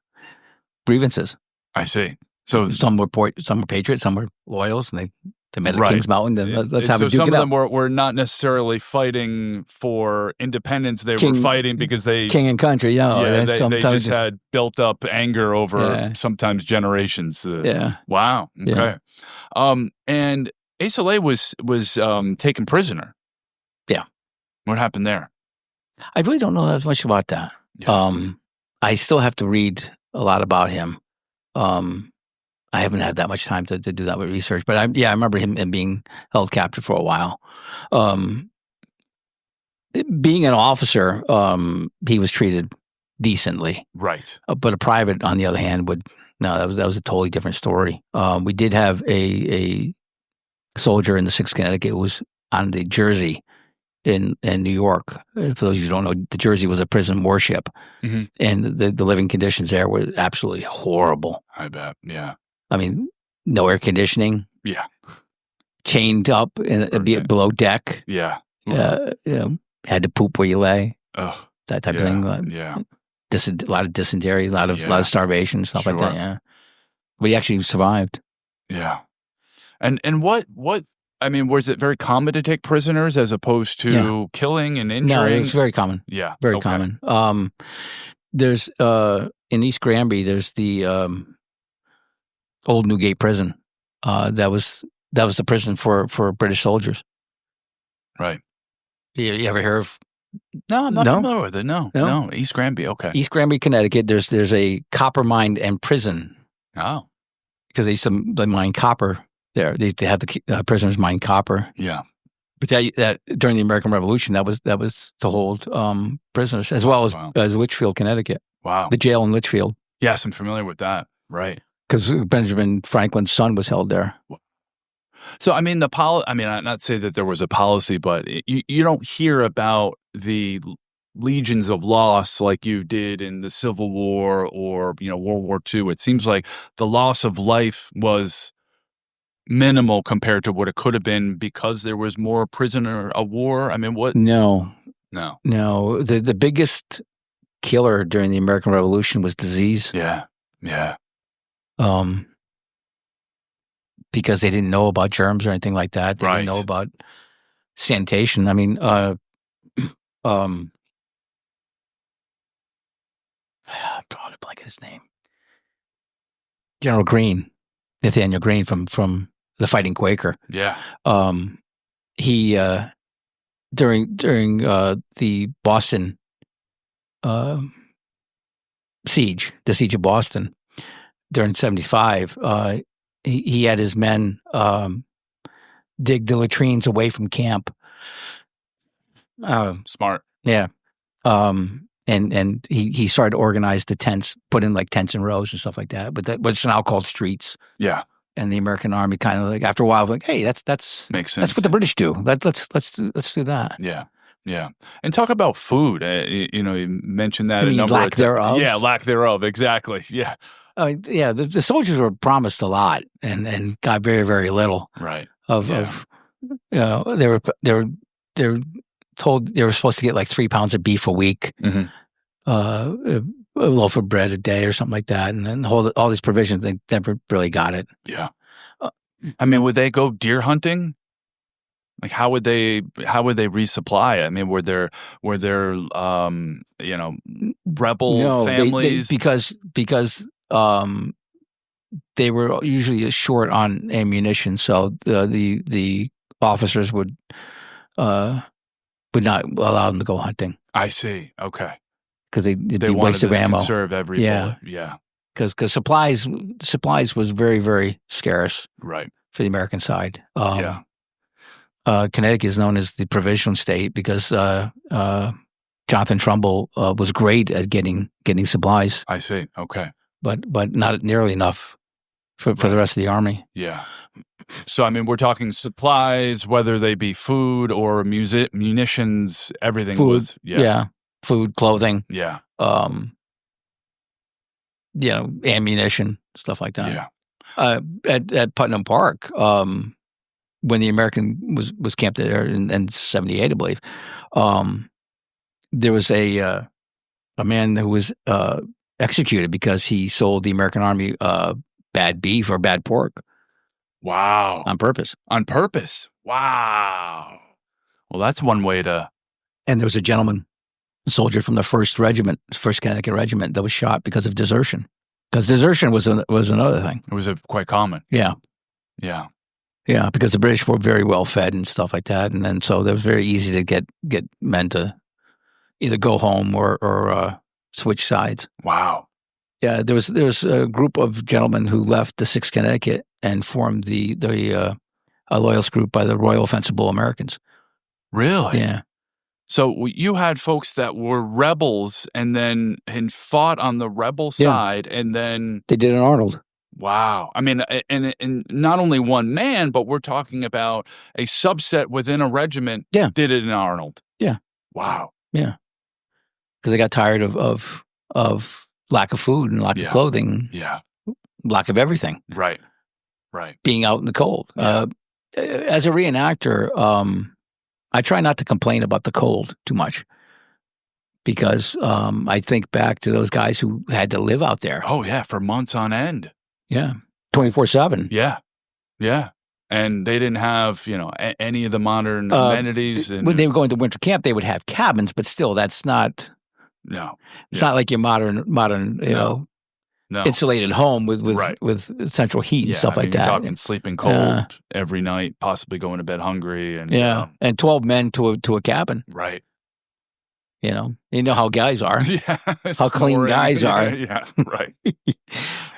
grievances. I see. So some were patriots, some were loyals, and they met at Kings Mountain. Let's have a duke it out. Some of them were not necessarily fighting for independence. They were fighting because king and country. They just had built up anger over sometimes generations. Wow. Okay. Yeah. And Asa Lee was taken prisoner. Yeah. What happened there? I really don't know that much about that. Yeah. I still have to read a lot about him. I haven't had that much time to do that with research, but I remember him being held captive for a while. Being an officer, he was treated decently, right? But a private, on the other hand, that was a totally different story. We did have a soldier in the 6th Connecticut who was on the Jersey in New York. For those of you who don't know, the Jersey was a prison warship, mm-hmm. and the living conditions there were absolutely horrible. I bet. Yeah. I mean, no air conditioning. Yeah. Chained up below deck. Yeah. Had to poop where you lay. Oh, that type of thing. Yeah. A lot of dysentery, a lot of starvation, stuff like that. Yeah. But he actually survived. Yeah. And what? I mean, was it very common to take prisoners as opposed to killing and injuring? No, it's very commman. Yeah. Very common. There's in East Granby, there's the old Newgate prison. That was the prison for British soldiers. Right. You ever hear of? No, I'm not familiar with it. No. East Granby. Okay. East Granby, Connecticut. There's a copper mine and prison. Oh. Because they used to mine copper there. They used to have the prisoners mine copper. Yeah. But that during the American Revolution, that was to hold prisoners, as well as Litchfield, Connecticut. Wow. The jail in Litchfield. Yes, I'm familiar with that. Right. Because Benjamin Franklin's son was held there. So, I mean, not say that there was a policy, but you don't hear about the legions of loss like you did in the Civil War or, World War II. It seems like the loss of life was minimal compared to what it could have been because there was more prisoner of war. I mean, what? No. The biggest killer during the American Revolution was disease. Yeah. Because they didn't know about germs or anything like that. They didn't know about sanitation. I mean, I'm drawing a blank on his name. General Greene, Nathaniel Greene from the Fighting Quaker. Yeah. He during the Boston siege, the siege of Boston during 1975. He had his men dig the latrines away from camp. Smart. Yeah. And he started to organize the tents, put in like tents and rows and stuff like that. But what's now called streets. Yeah. And the American Army kind of like after a while, like, hey, that's makes sense. That's what the British do. Let's do that. Yeah. Yeah. And talk about food. You mentioned that a number lack of thereof. Yeah, lack thereof. Exactly. Yeah. I mean, yeah, the soldiers were promised a lot and got very, very little. Right. Of they were told they were supposed to get like 3 pounds of beef a week, Mm-hmm. A loaf of bread a day or something like that, and then all these provisions. They never really got it. Yeah. I mean, would they go deer hunting? Like, how would they resupply it? I mean, were there rebel families? Because they were usually short on ammunition, so the officers would not allow them to go hunting. I see. Okay. Because they'd be wanted waste of to ammo. Conserve every bullet. Yeah. Because supplies was very, very scarce. Right. For the American side. Connecticut is known as the provisional state because Jonathan Trumbull was great at getting supplies. I see. Okay. But not nearly enough for the rest of the army. Yeah. So, I mean, we're talking supplies, whether they be food or munitions, everything was. Yeah. Food, clothing. Yeah. Ammunition, stuff like that. Yeah. At Putnam Park, when the American was camped there in 78, I believe, there was a man who was executed because he sold the American Army bad beef or bad pork. Wow. On purpose. On purpose. Wow. Well, that's one way to. And there was a soldier from the 1st Connecticut Regiment, that was shot because of desertion. Because desertion was another thing. It was quite common. Yeah. Yeah. Yeah, because the British were very well fed and stuff like that, and then so it was very easy to get men to either go home or switch sides. Wow. Yeah, there was a group of gentlemen who left the 6th Connecticut and formed a loyalist group by the Royal Offensible Americans. Really? Yeah. So you had folks that were rebels and fought on the rebel side, and then they did an Arnold. Wow. I mean, and not only one man, but we're talking about a subset within a regiment did it in Arnold. Yeah. Wow. Yeah. Because they got tired of lack of food and lack of clothing. Yeah. Lack of everything. Right. Right. Being out in the cold. Yeah. As a reenactor, I try not to complain about the cold too much because I think back to those guys who had to live out there. Oh, yeah, for months on end. Yeah, 24/7. Yeah, yeah. And they didn't have, any of the modern amenities. When they were going to winter camp, they would have cabins, but still, that's not. No, it's not like your modern, no. insulated home with central heat and stuff like that. You're talking sleeping cold every night, possibly going to bed hungry, and and 12 men to a cabin. Right. You know how guys are. Yeah. How clean guys are. Yeah, right.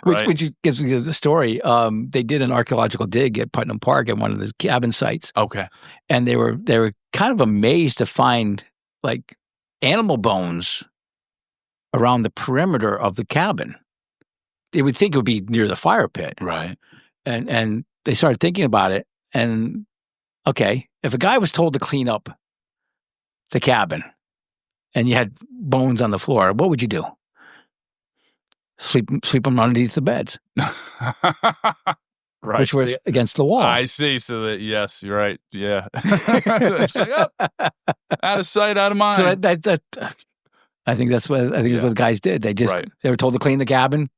Which gives me the story. They did an archaeological dig at Putnam Park at one of the cabin sites. Okay. And they were kind of amazed to find like animal bones around the perimeter of the cabin. They would think it would be near the fire pit. Right. And they started thinking about it. And okay, if a guy was told to clean up the cabin, and you had bones on the floor, what would you do? Sleep them underneath the beds, right? Which were against the wall. I see. So that yes, you're right. Yeah, like, out of sight, out of mind. So that I think that's what the guys did. They just they were told to clean the cabin.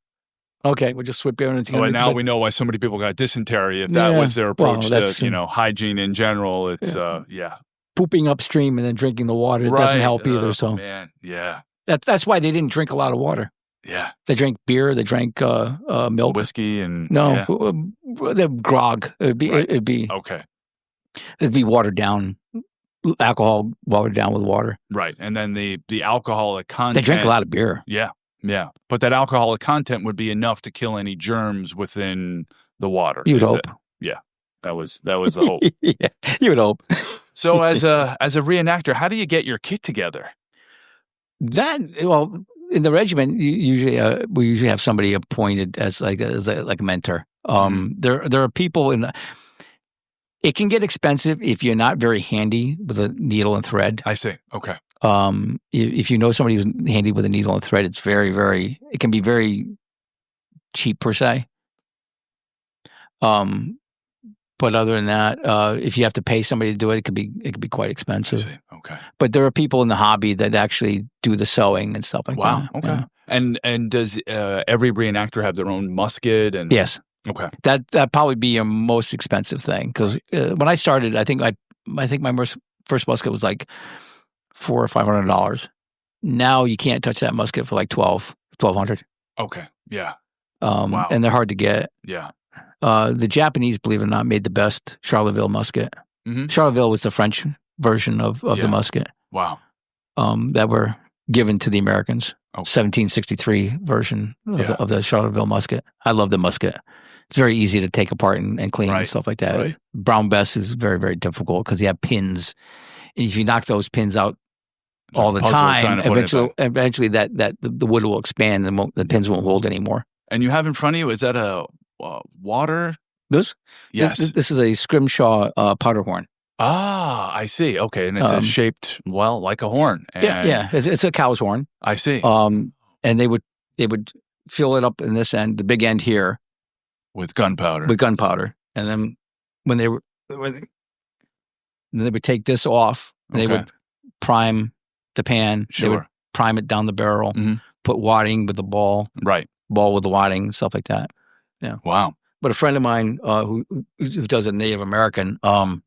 Okay, we'll just sweep everything. Oh, and now we know why so many people got dysentery. If that was their approach to hygiene in general, it's pooping upstream and then drinking the water doesn't help either. So man, yeah, that's why they didn't drink a lot of water. Yeah, they drank beer, they drank milk, whiskey, and the grog. It'd be okay. It'd be watered down, alcohol watered down with water. Right, and then the alcoholic content. They drank a lot of beer. Yeah, yeah, but that alcoholic content would be enough to kill any germs within the water. You'd hope. Yeah, that was the hope. Yeah, you would hope. So as a reenactor, how do you get your kit together? In the regiment, we usually have somebody appointed as a mentor. There are people it can get expensive if you're not very handy with a needle and thread. I see. Okay. If you know somebody who's handy with a needle and thread, it's very, very. It can be very cheap per se. But other than that, if you have to pay somebody to do it, it could be quite expensive. Okay. But there are people in the hobby that actually do the sewing and stuff like that. Wow. Okay. Yeah. And does every reenactor have their own musket? And Yes. Okay. That probably be your most expensive thing because when I started, I think my first musket was like $400 or $500. Now you can't touch that musket for like $1,200. Okay. Yeah. Wow. And they're hard to get. Yeah. The Japanese, believe it or not, made the best Charleville musket. Mm-hmm. Charleville was the French version of the musket. Wow. That were given to the Americans. Okay. 1763 version of the Charleville musket. I love the musket. It's very easy to take apart and clean and stuff like that. Right. Brown Bess is very, very difficult because you have pins. And if you knock those pins out all the time, eventually the wood will expand and the pins won't hold anymore. And you have in front of you, is that a water? This? Yes. This is a scrimshaw powder horn. Ah, I see. Okay. And it's shaped, like a horn. And yeah. It's a cow's horn. I see. And they would fill it up in this end, the big end here. With gunpowder. And then when they would take this off, they would prime the pan. Sure. They would prime it down the barrel, put wadding with the ball. Right. Ball with the wadding, stuff like that. Yeah. Wow. But a friend of mine who does a Native American, I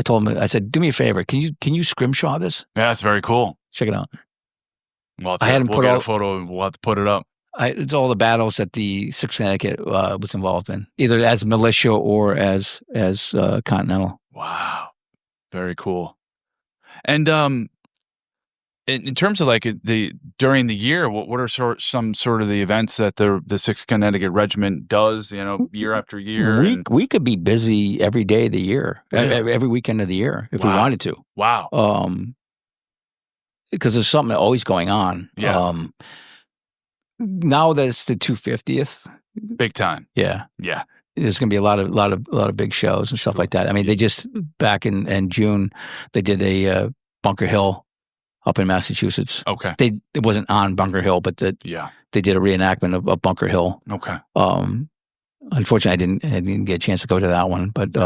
told him, I said, do me a favor. Can you scrimshaw this? Yeah, that's very cool. Check it out. Well, I had him put a photo. We'll have to put it up. It's all the battles that the 6th Connecticut was involved in, either as militia or as Continental. Wow, very cool. And in terms of like during the year, what are some sort of the events that the 6th Connecticut Regiment does? Year after year. We could be busy every day of the year, every weekend of the year if we wanted to. Wow. Because there's something always going on. Yeah. Now that it's the 250th, big time. Yeah. Yeah. There's going to be a lot of big shows and stuff like that. I mean, they just back in June they did a Bunker Hill up in Massachusetts. Okay. It wasn't on Bunker Hill, but they did a reenactment of Bunker Hill. Okay. Unfortunately, I didn't get a chance to go to that one, but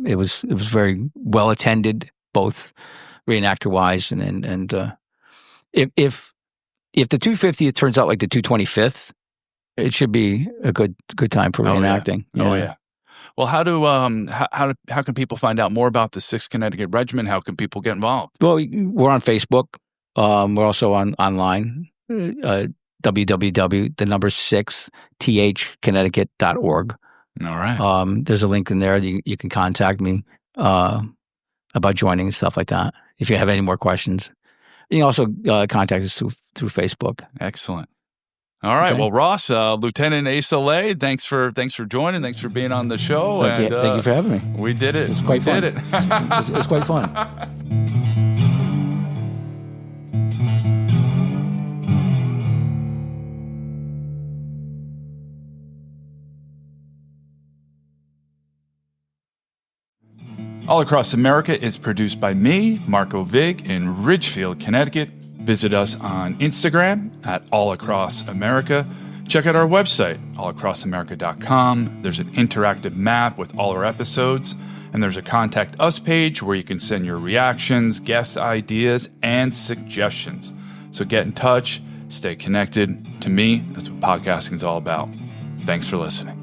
it was very well attended, both reenactor wise and if the 250th turns out like the 225th, it should be a good time for reenacting. Oh yeah. Well, how can people find out more about the 6th Connecticut Regiment? How can people get involved? Well, we're on Facebook. We're also online. www.6thconnecticut.org. All right. There's a link in there. You can contact me about joining and stuff like that. If you have any more questions, you can also contact us through Facebook. Excellent. All right. Okay. Well, Ross, Lieutenant Asa Lay, thanks for joining. Thanks for being on the show. Thank you for having me. We did it. It was quite fun. It was quite fun. All Across America is produced by me, Marco Vig, in Ridgefield, Connecticut. Visit us on Instagram at All Across America. Check out our website, allacrossamerica.com. There's an interactive map with all our episodes, and there's a Contact Us page where you can send your reactions, guest ideas, and suggestions. So get in touch, stay connected. To me, that's what podcasting is all about. Thanks for listening.